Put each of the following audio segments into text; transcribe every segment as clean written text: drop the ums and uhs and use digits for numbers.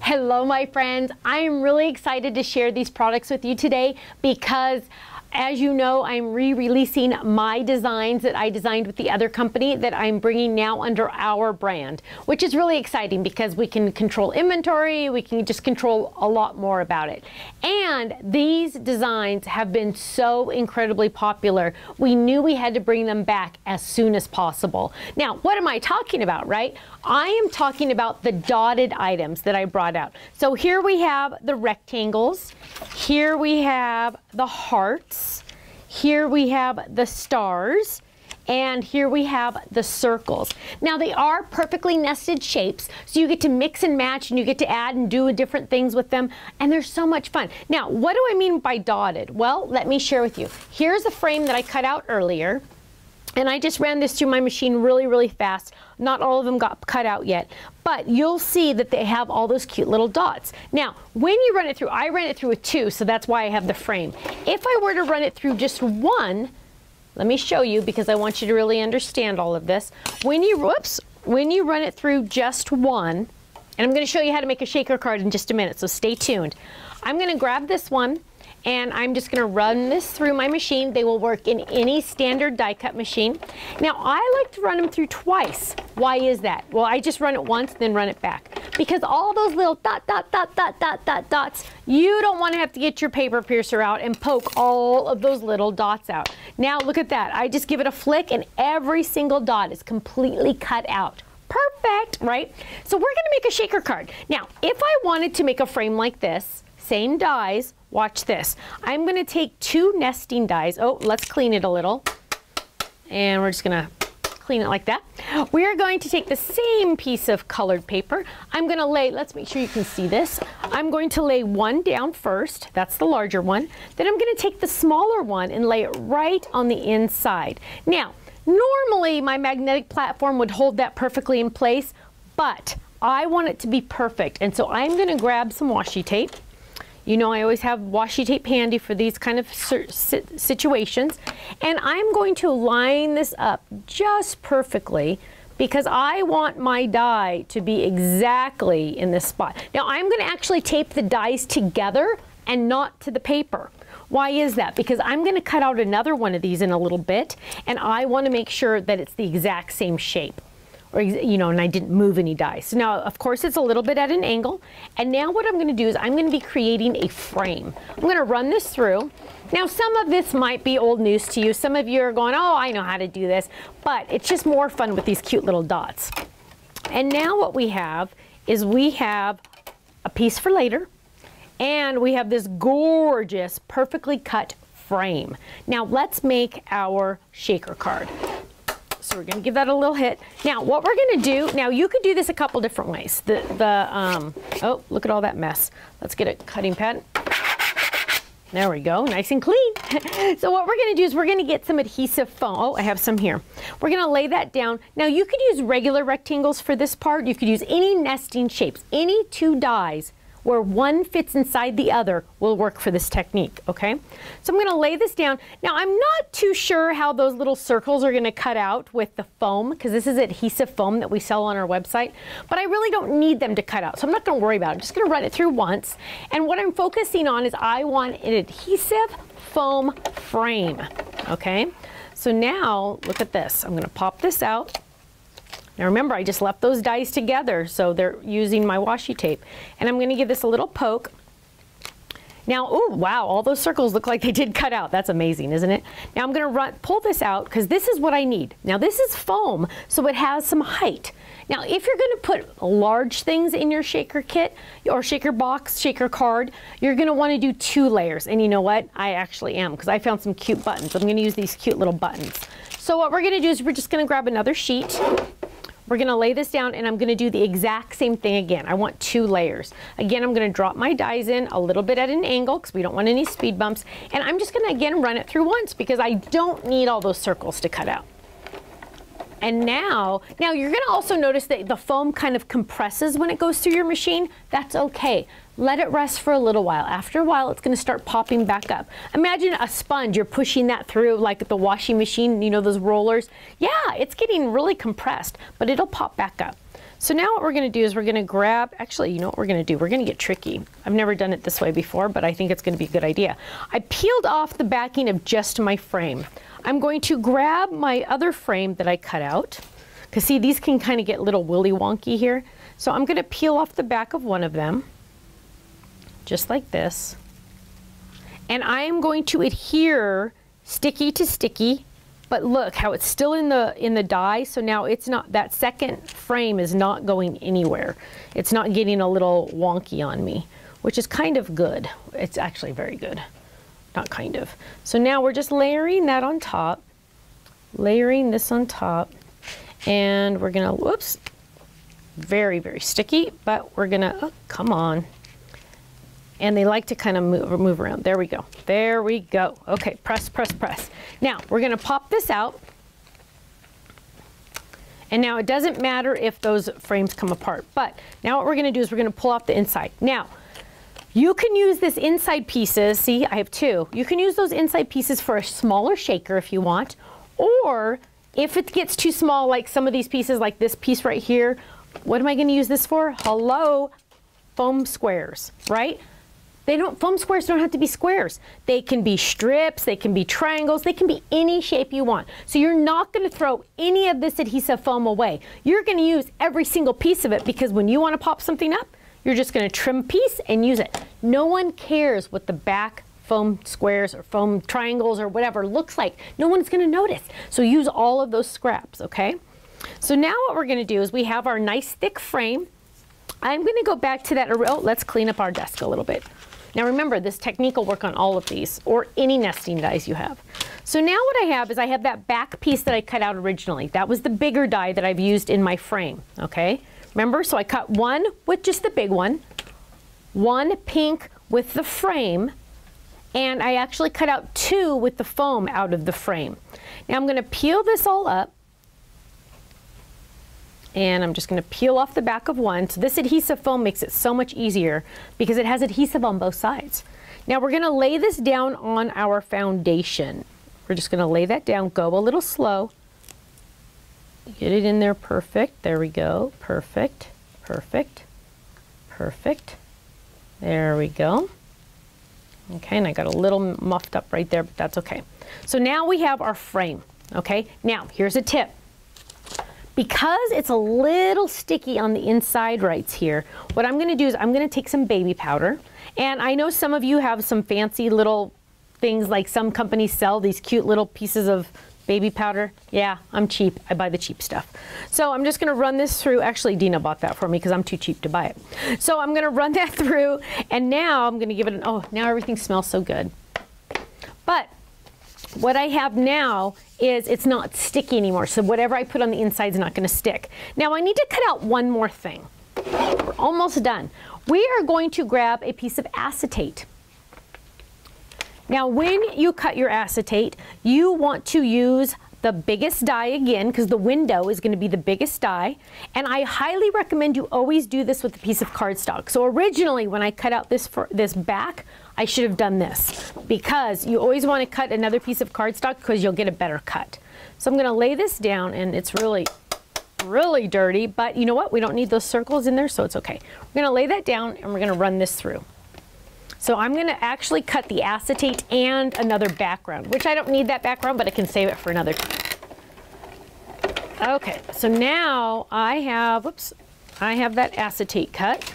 Hello my friends, I am really excited to share these products with you today because as you know, I'm re-releasing my designs that I designed with the other company that I'm bringing now under our brand, which is really exciting because we can control inventory, we can just control a lot more about it. And these designs have been so incredibly popular, we knew we had to bring them back as soon as possible. Now, what am I talking about, right? I am talking about the dotted items that I brought out. So here we have the rectangles, here we have the hearts, here we have the stars, and here we have the circles. Now they are perfectly nested shapes, so you get to mix and match and you get to add and do different things with them, and they're so much fun. Now, what do I mean by dotted? Well, let me share with you. Here's a frame that I cut out earlier, and I just ran this through my machine really fast. Not all of them got cut out yet, but you'll see that they have all those cute little dots. Now, when you run it through, I ran it through with 2, so that's why I have the frame. If I were to run it through just 1, let me show you because I want you to really understand all of this. When you run it through just 1, and I'm going to show you how to make a shaker card in just a minute, so stay tuned. I'm going to grab this one, and I'm just going to run this through my machine. They will work in any standard die cut machine. Now, I like to run them through twice. Why is that? Well, I just run it once, then run it back. Because all those little dots, you don't want to have to get your paper piercer out and poke all of those little dots out. Now, look at that. I just give it a flick, and every single dot is completely cut out. Perfect, right? So we're going to make a shaker card. Now, if I wanted to make a frame like this, same dies, watch this. I'm going to take 2 nesting dies. Oh, let's clean it a little. And we're just going to clean it like that. We are going to take the same piece of colored paper. I'm going to lay, let's make sure you can see this. I'm going to lay 1 down first. That's the larger one. Then I'm going to take the smaller one and lay it right on the inside. Now, normally my magnetic platform would hold that perfectly in place, but I want it to be perfect. And so I'm going to grab some washi tape. You know I always have washi tape handy for these kind of situations. And I'm going to line this up just perfectly because I want my die to be exactly in this spot. Now I'm going to actually tape the dies together and not to the paper. Why is that? Because I'm going to cut out another one of these in a little bit, and I want to make sure that it's the exact same shape. Or, you know, and I didn't move any dies. So now, of course, it's a little bit at an angle. And now what I'm going to do is I'm going to be creating a frame. I'm going to run this through. Now, some of this might be old news to you. Some of you are going, oh, I know how to do this. But it's just more fun with these cute little dots. And now what we have is we have a piece for later. And we have this gorgeous, perfectly cut frame. Now, let's make our shaker card. So we're going to give that a little hit. Now, what we're going to do, now you could do this a couple different ways. Oh, look at all that mess. Let's get a cutting pad. There we go, nice and clean. So what we're going to do is we're going to get some adhesive foam. Oh, I have some here. We're going to lay that down. Now, you could use regular rectangles for this part. You could use any nesting shapes. Any 2 dies where one fits inside the other will work for this technique, okay? So I'm going to lay this down. Now, I'm not too sure how those little circles are going to cut out with the foam, because this is adhesive foam that we sell on our website, but I really don't need them to cut out, so I'm not going to worry about it. I'm just going to run it through once, and what I'm focusing on is I want an adhesive foam frame, okay? So now, look at this. I'm going to pop this out. Now remember, I just left those dies together, so they're using my washi tape. And I'm going to give this a little poke. Now, oh wow, all those circles look like they did cut out. That's amazing, isn't it? Now I'm going to pull this out because this is what I need. Now this is foam, so it has some height. Now if you're going to put large things in your shaker kit or shaker box, shaker card, you're going to want to do 2 layers. And you know what? I actually am, because I found some cute buttons. I'm going to use these cute little buttons. So what we're going to do is we're just going to grab another sheet. We're going to lay this down, and I'm going to do the exact same thing again. I want 2 layers. Again, I'm going to drop my dies in a little bit at an angle because we don't want any speed bumps. And I'm just going to, again, run it through once because I don't need all those circles to cut out. And now you're gonna also notice that the foam kind of compresses when it goes through your machine. That's okay. Let it rest for a little while. After a while, it's gonna start popping back up. Imagine a sponge, you're pushing that through like the washing machine, you know, those rollers. Yeah, it's getting really compressed, but it'll pop back up. So now what we're gonna do is we're gonna grab, actually, you know what we're gonna do? We're gonna get tricky. I've never done it this way before, but I think it's gonna be a good idea. I peeled off the backing of just my frame. I'm going to grab my other frame that I cut out, because see, these can kind of get a little willy wonky here. So I'm gonna peel off the back of one of them, just like this. And I am going to adhere sticky to sticky, but look how it's still in the die, so now it's not, that second frame is not going anywhere. It's not getting a little wonky on me, which is kind of good. It's actually very good, not kind of. So now we're just layering that on top, layering this on top, and we're gonna, whoops, very, very sticky, but we're gonna, oh, come on. And they like to kind of move around. There we go. There we go. Okay, press, press, press. Now, we're gonna pop this out. And now it doesn't matter if those frames come apart, but now what we're gonna do is we're gonna pull off the inside. Now, you can use this inside pieces, see, I have two. You can use those inside pieces for a smaller shaker if you want, or if it gets too small, like some of these pieces, like this piece right here, what am I gonna use this for? Hello, foam squares, right? Foam squares don't have to be squares. They can be strips, they can be triangles, they can be any shape you want. So you're not gonna throw any of this adhesive foam away. You're gonna use every single piece of it, because when you wanna pop something up, you're just gonna trim a piece and use it. No one cares what the back foam squares or foam triangles or whatever looks like. No one's gonna notice. So use all of those scraps, okay? So now what we're gonna do is we have our nice thick frame. I'm gonna go back to that, oh, let's clean up our desk a little bit. Now remember, this technique will work on all of these or any nesting dies you have. So now what I have is I have that back piece that I cut out originally. That was the bigger die that I've used in my frame, okay? Remember, so I cut one with just the big one pink with the frame, and I actually cut out two with the foam out of the frame. Now I'm gonna peel this all up, and I'm just gonna peel off the back of one. So this adhesive foam makes it so much easier because it has adhesive on both sides. Now we're gonna lay this down on our foundation. We're just gonna lay that down, go a little slow. Get it in there, perfect, there we go, perfect, perfect, perfect. There we go. Okay, and I got a little muffed up right there, but that's okay. So now we have our frame, okay? Now, here's a tip. Because it's a little sticky on the inside right here, what I'm gonna do is I'm gonna take some baby powder, and I know some of you have some fancy little things, like some companies sell these cute little pieces of baby powder. Yeah, I'm cheap, I buy the cheap stuff. So I'm just gonna run this through, actually Dina bought that for me because I'm too cheap to buy it. So I'm gonna run that through, and now I'm gonna give it an, oh, now everything smells so good. But what I have now is it's not sticky anymore, so whatever I put on the inside is not going to stick. Now I need to cut out one more thing. We're almost done. We are going to grab a piece of acetate. Now when you cut your acetate, you want to use the biggest die again, because the window is going to be the biggest die, and I highly recommend you always do this with a piece of cardstock. So originally when I cut out this back, I should have done this, because you always want to cut another piece of cardstock because you'll get a better cut. So I'm going to lay this down, and it's really, really dirty, but you know what? We don't need those circles in there, so it's okay. We're going to lay that down, and we're going to run this through. So I'm going to actually cut the acetate and another background, which I don't need that background, but I can save it for another time. Okay, so now I have, whoops, I have that acetate cut.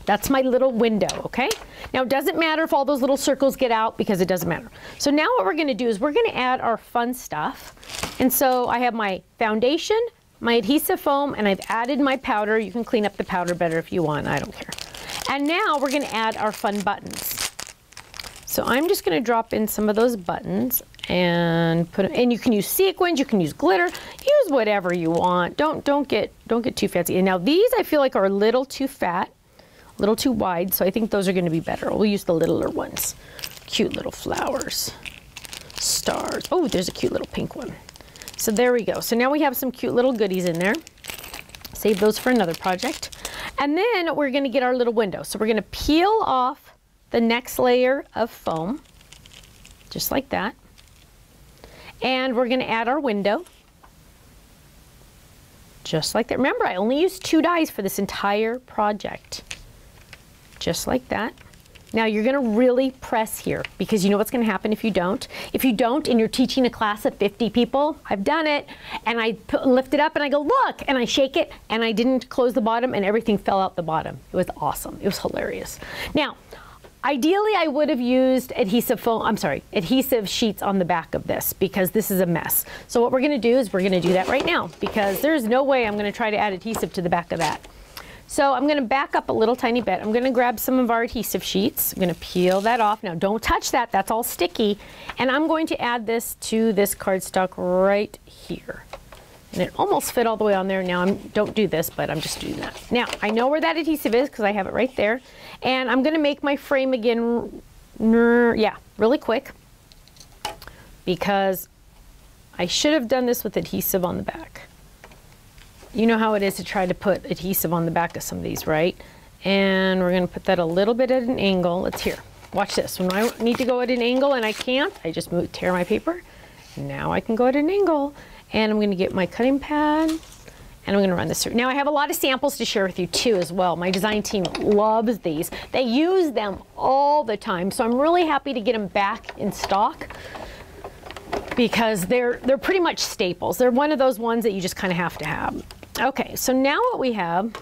That's my little window, okay? Now it doesn't matter if all those little circles get out, because it doesn't matter. So now what we're gonna do is we're gonna add our fun stuff. And so I have my foundation, my adhesive foam, and I've added my powder. You can clean up the powder better if you want, I don't care. And now we're gonna add our fun buttons. So I'm just gonna drop in some of those buttons and put, and you can use sequins, you can use glitter, use whatever you want. Don't get too fancy. And now these I feel like are a little too fat, a little too wide, so I think those are gonna be better. We'll use the littler ones. Cute little flowers, stars. Oh, there's a cute little pink one. So there we go. So now we have some cute little goodies in there. Save those for another project. And then we're going to get our little window. So we're going to peel off the next layer of foam, just like that. And we're going to add our window, just like that. Remember, I only used 2 dies for this entire project, just like that. Now you're going to really press here, because you know what's going to happen if you don't. If you don't, and you're teaching a class of 50 people, I've done it, and I lift it up and I go, look, and I shake it, and I didn't close the bottom, and everything fell out the bottom. It was awesome. It was hilarious. Now, ideally, I would have used adhesive sheets on the back of this, because this is a mess. So what we're going to do is we're going to do that right now, because there's no way I'm going to try to add adhesive to the back of that. So I'm going to back up a little tiny bit. I'm going to grab some of our adhesive sheets. I'm going to peel that off. Now don't touch that, that's all sticky. And I'm going to add this to this cardstock right here. And it almost fit all the way on there. Now don't do this, but I'm just doing that. Now I know where that adhesive is because I have it right there. And I'm going to make my frame again, really quick, because I should have done this with adhesive on the back. You know how it is to try to put adhesive on the back of some of these, right? And we're going to put that a little bit at an angle. Let's here. Watch this. When I need to go at an angle and I can't, I just tear my paper. Now I can go at an angle. And I'm going to get my cutting pad, and I'm going to run this through. Now I have a lot of samples to share with you too as well. My design team loves these. They use them all the time. So I'm really happy to get them back in stock, because they're pretty much staples. They're one of those ones that you just kind of have to have. Okay, so now what we have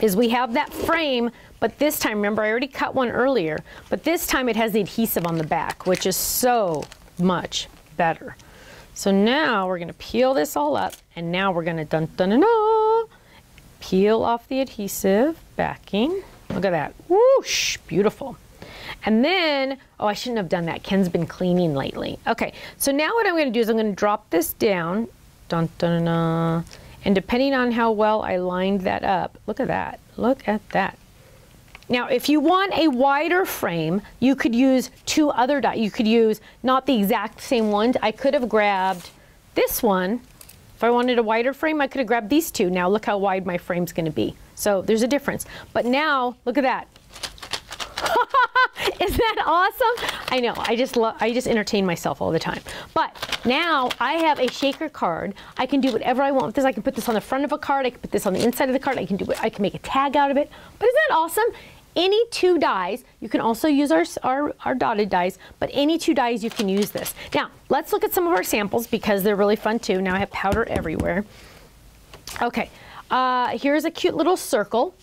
is we have that frame, but this time, remember I already cut one earlier, but this time it has the adhesive on the back, which is so much better. So now we're going to peel this all up, and now we're going to peel off the adhesive backing. Look at that. Whoosh, beautiful. And then, oh, I shouldn't have done that. Ken's been cleaning lately. Okay, so now what I'm going to do is I'm going to drop this down. And depending on how well I lined that up, look at that. Look at that. Now, if you want a wider frame, you could use 2 other dies. You could use not the exact same ones. I could have grabbed this one. If I wanted a wider frame, I could have grabbed these 2. Now look how wide my frame's going to be. So there's a difference. But now, look at that. Isn't that awesome? I know, I just entertain myself all the time. But now I have a shaker card. I can do whatever I want with this. I can put this on the front of a card. I can put this on the inside of the card. I can make a tag out of it. But isn't that awesome? Any 2 dies, you can also use our dotted dies, but any 2 dies you can use this. Now, let's look at some of our samples, because they're really fun too. Now I have powder everywhere. Okay, here's a cute little circle.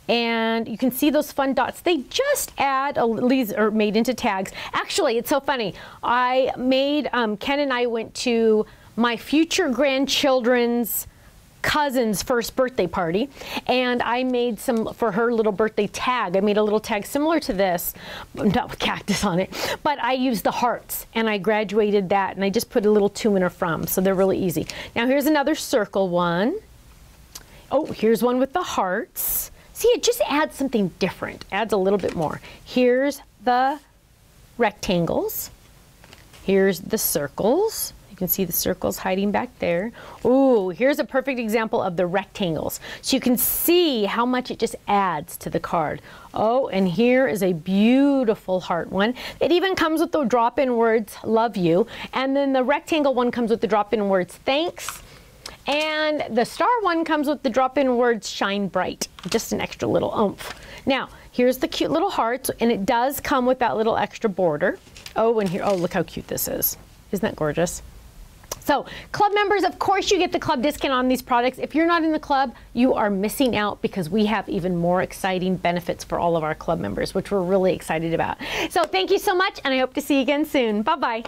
And you can see those fun dots. They just add, these are made into tags. Actually, it's so funny. I made, Ken and I went to my future grandchildren's cousin's first birthday party, and I made some for her little birthday tag. I made a little tag similar to this, not with cactus on it, but I used the hearts, and I graduated that, and I just put a little to and a from, so they're really easy. Now here's another circle one. Oh, here's one with the hearts. See, it just adds something different, adds a little bit more. Here's the rectangles. Here's the circles. You can see the circles hiding back there. Ooh, here's a perfect example of the rectangles. So you can see how much it just adds to the card. Oh, and here is a beautiful heart one. It even comes with the drop-in words, love you. And then the rectangle one comes with the drop-in words, thanks. And the star one comes with the drop-in words, shine bright. Just an extra little oomph. Now, here's the cute little hearts, and it does come with that little extra border. Oh, and here, oh, look how cute this is. Isn't that gorgeous? So, club members, of course you get the club discount on these products. If you're not in the club, you are missing out, because we have even more exciting benefits for all of our club members, which we're really excited about. So thank you so much, and I hope to see you again soon. Bye-bye.